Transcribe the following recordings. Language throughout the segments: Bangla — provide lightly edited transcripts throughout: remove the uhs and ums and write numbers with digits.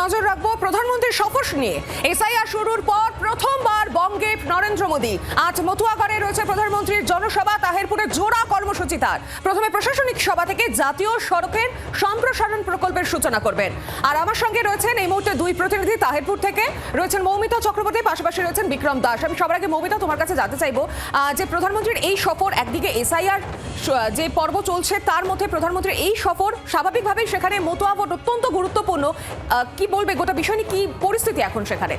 নজর রাখবো প্রধানমন্ত্রীর সফর নিয়ে। এসআইআর শুরুর পর প্রথমবার বঙ্গে নরেন্দ্র মোদী। আজ মতুয়াগড়ে রয়েছে প্রধানমন্ত্রীর জনসভা। তাহেরপুরে জোড়া কর্মসূচি তার। প্রথমে প্রশাসনিক সভা থেকে জাতীয় সড়কের সম্প্রসারণ প্রকল্পের সূচনা করবেন। আর আমার সঙ্গে রয়েছেন এই মুহূর্তে দুই প্রতিনিধি। তাহেরপুর থেকে রয়েছেন মৌমিতা চক্রবর্তী, পাশাপাশি রয়েছেন বিক্রম দাস। আমি সবার আগে মৌমিতা, তোমার কাছে জানতে চাইবো যে প্রধানমন্ত্রীর এই সফর, একদিকে এসআইআর যে পর্ব চলছে তার মধ্যে প্রধানমন্ত্রীর এই সফর, স্বাভাবিকভাবেই সেখানে মতুয়া ভোট অত্যন্ত গুরুত্বপূর্ণ। কি বলবে গোটা বিষয় নিয়ে, কি পরিস্থিতি এখন সেখানে?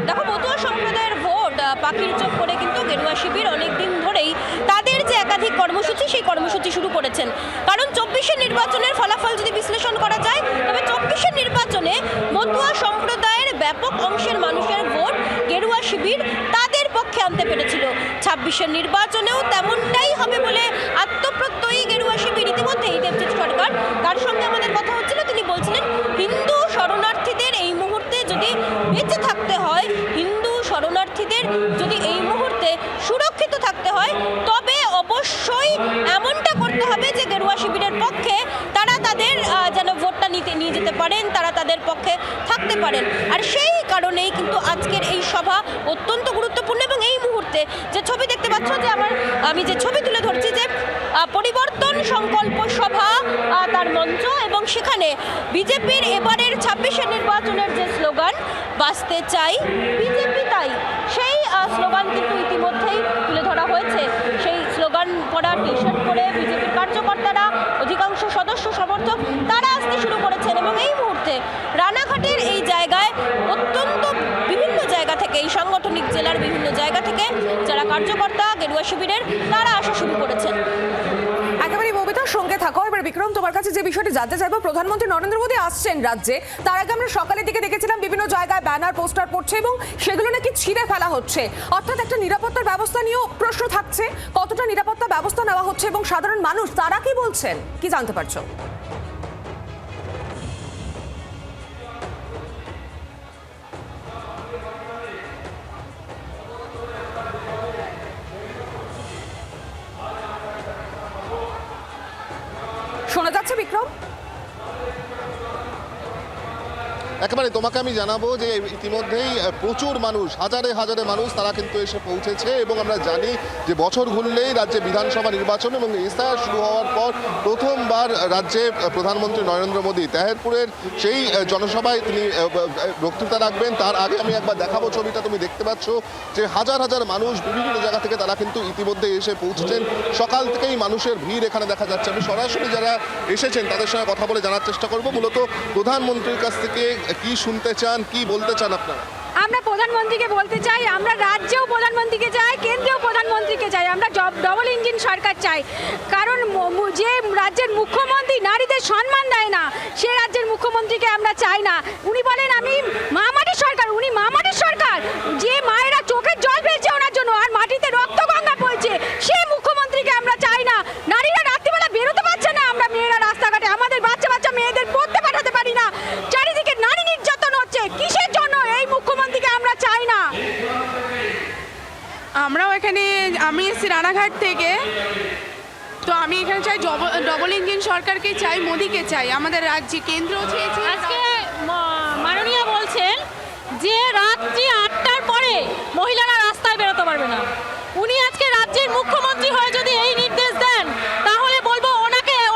দেখো, মতুয়া সম্প্রদায়ের ভোট পাখির চোখ করে কিন্তু গেরুয়া শিবির অনেকদিন ধরেই তাদের যে একাধিক কর্মসূচি, সেই কর্মসূচি শুরু করেছেন। কারণ 24-এর নির্বাচনের ফলাফল যদি বিশ্লেষণ করা যায়, তবে 24-এর নির্বাচনে মতুয়া সম্প্রদায়ের ব্যাপক অংশের মানুষের ভোট গেরুয়া শিবির তাদের পক্ষে আনতে পেরেছিল। 26-এর নির্বাচনেও তেমনটাই হবে বলে আত্মপ্রত্যয়ী গেরুয়া শিবির। ইতিমধ্যেই দেবজিৎ সরকার, তার সঙ্গে আমাদের কথা হচ্ছিল, তিনি বলছিলেন হিন্দু শরণার্থীদের এই মুহূর্তে যদি বেঁচে থাকতে হয়, হিন্দু শরণার্থীদের যদি এই মুহূর্তে সুরক্ষিত থাকতে হয়, তবে অবশ্যই এমনটা করতে হবে যে গেরুয়া শিবিরের পক্ষে তারা তাদের যেন ভোটটা নিয়ে যেতে পারেন, তারা তাদের পক্ষে থাকতে পারেন। আর সেই কারণেই কিন্তু আজকের এই সভা অত্যন্ত গুরুত্বপূর্ণ। এবং এই মুহূর্তে যে ছবি দেখতে পাচ্ছ, যে আমি যে ছবি তুলে ধরছি, যে পরিবর্তন সংকল্প সভা তার মঞ্চ, এবং সেখানে বিজেপির এবারের 26-এর নির্বাচনের যে স্লোগান, বাঁচতে চাই বিজেপি তাই, সেই স্লোগান কিন্তু ইতিমধ্যেই তুলে ধরা হয়েছে। সেই স্লোগান পরা টি শার্ট পরে বিজেপির কার্যকর্তারা, অধিকাংশ সদস্য সমর্থক, তারা আসতে শুরু করেছেন। এবং এই মুহূর্তে রানাঘাটের এই জায়গায় অত্যন্ত বিভিন্ন জায়গা থেকে, এই সাংগঠনিক জেলার বিভিন্ন জায়গা থেকে যারা কার্যকর্তা গেরুয়া শিবিরের, তারা আসা শুরু করেছেন। একেবারে মৌমিতার সঙ্গে থাকো। এবার বিক্রম, তোমার কাছে যে বিষয়টি জানতে চাইবো, প্রধানমন্ত্রী নরেন্দ্র মোদী আসছেন রাজ্যে। তার আগে আমরা সকালের দিকে দেখেছিলাম বিভিন্ন জায়গায় ব্যানার পোস্টার পড়ছে এবং সেগুলো নাকি ছিঁড়ে ফেলা হচ্ছে। অর্থাৎ একটা নিরাপত্তার ব্যবস্থা নিয়েও প্রশ্ন থাকছে, কতটা নিরাপত্তা ব্যবস্থা নেওয়া হচ্ছে এবং সাধারণ মানুষ তারা কি বলছেন, কি জানতে পারছো? শোনা যাচ্ছে বিক্রম? একেবারে তোমাকে আমি জানাবো যে ইতিমধ্যেই প্রচুর মানুষ, হাজারে হাজারে মানুষ তারা কিন্তু এসে পৌঁছেছে। এবং আমরা জানি যে বছর ঘুরলেই রাজ্যে বিধানসভা নির্বাচন এবং এসআইআর শুরু হওয়ার পর প্রথমবার রাজ্যে প্রধানমন্ত্রী নরেন্দ্র মোদী তাহেরপুরের সেই জনসভায় তিনি বক্তৃতা রাখবেন। তার আগে আমি একবার দেখাবো ছবিটা, তুমি দেখতে পাচ্ছ যে হাজার হাজার মানুষ বিভিন্ন জায়গা থেকে তারা কিন্তু ইতিমধ্যে এসে পৌঁছেছেন। সকাল থেকেই মানুষের ভিড় এখানে দেখা যাচ্ছে। আমি সরাসরি যারা এসেছেন তাদের সঙ্গে কথা বলে জানার চেষ্টা করব মূলত প্রধানমন্ত্রীর কাছ থেকে কি শুনতে চান, কি বলতে চান আপনারা। আমরা প্রধানমন্ত্রীকে বলতে চাই, আমরা রাজ্যেও প্রধানমন্ত্রীকে চাই, কেন্দ্রেও প্রধানমন্ত্রীকে চাই। আমরা ডবল ইঞ্জিন সরকার চাই। কারণ যে রাজ্যের মুখ্যমন্ত্রী নারীদের সম্মান দেয় না, সে রাজ্যের মুখ্যমন্ত্রীকে আমরা চাই না। উনি বলেন আমি মামাটির সরকার, উনি মামাটির সরকার। যে মায়েরা চোখের জল ফেলছে ওনার জন্য, আর মাটিতে রক্ত গঙ্গা বইছে, সে মুখ্যমন্ত্রীকে আমরা চাই না। নারীরা রাত্রিবেলা বেরোতে পারছে না, আমরা মেয়েরা রাস্তাঘাটে আমাদের বাচ্চা বাচ্চা মেয়েদের পড়তে পাঠাতে পারি না। চারিদিকে নারী নির্যাতন হচ্ছে, কিসের জন্য? এই মুখ্যমন্ত্রীকে আমরা চাই না। আমরাও এখানে, আমি এসেছি রানাঘাট থেকে, তো আমি এখানে চাই ডবল ইঞ্জিন সরকারকে চাই, মোদীকে চাই। আমাদের রাজ্যে কেন্দ্র চেয়েছে। আজকে মাননীয় বলছেন যে রাত্রি 8টার পরে মহিলারা রাস্তায় বেরোতে পারবে না। উনি আজকে রাজ্যের মুখ্যমন্ত্রী হয়ে যদি এই নির্দেশ দেন, তাহলে বলবো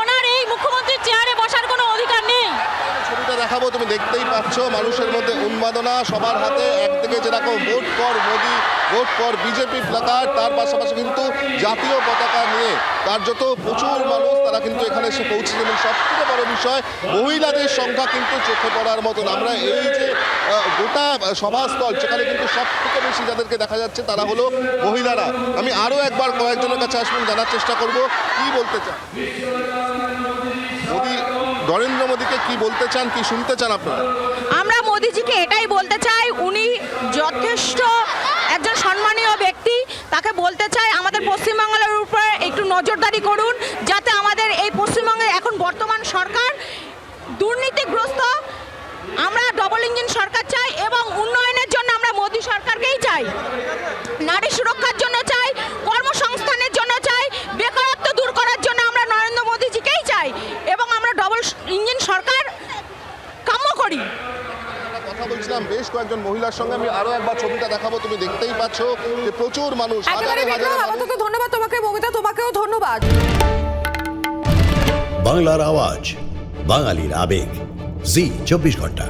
ওনার এই মুখ্যমন্ত্রীর চেয়ারে বসার কোনো অধিকার নেই। ছবিটা দেখাবো, তুমি দেখতেই পাচ্ছ মানুষের মধ্যে উন্মাদনা। সবার হাতে একদিকে যেরকম ভোট কর মোদী, ভোট কর বিজেপি প্ল্যাকার্ড, তার পাশাপাশি কিন্তু জাতীয় পতাকা নিয়ে কার্যত প্রচুর মানুষ তারা কিন্তু এখানে এসে পৌঁছেছে। এবং সবথেকে বড় বিষয়, মহিলাদের সংখ্যা কিন্তু চোখে পড়ার মতন। আমরা এই যে গোটা সভাস্থল, সেখানে কিন্তু সব থেকে বেশি যাদেরকে দেখা যাচ্ছে তারা হলো মহিলারা। আমি আরও একবার কয়েকজনের কাছে আসবেন, জানার চেষ্টা করব কি বলতে চান মোদী, নরেন্দ্র মোদীকে কি বলতে চান, কি শুনতে চান আপনারা? আমরা মোদিজিকে এটাই বলতে চাই, উনি যথেষ্ট একজন সম্মানীয় ব্যক্তি। তাকে বলতে চাই আমাদের পশ্চিমবাংলার উপরে একটু নজরদারি করুন, যাতে আমাদের এই পশ্চিমবঙ্গের এখন বর্তমান সরকার দুর্নীতিগ্রস্ত। আমরা ডবল ইঞ্জিন সরকার চাই এবং উন্নয়নের জন্য আমরা মোদী সরকারকেই চাই। নারী সুরক্ষার জন্য চাই, কর্মসংস্থানের জন্য চাই, বেকারত্ব দূর করার জন্য আমরা করি। আমরা কথা বলছিলাম বেশ কয়েকজন মহিলার সঙ্গে, আমি আরো একবার ছবিটা দেখাবো, তুমি দেখতেই পাচ্ছ যে প্রচুর মানুষ, একেবারে হাজারে বিক্রম, হাজারে মানুষ। আপাতত ধন্যবাদ তোমাকে, মমিতা তোমাকেও ধন্যবাদ। বাংলার আওয়াজ, বাঙালির আবেগ, জি 24 ঘন্টা।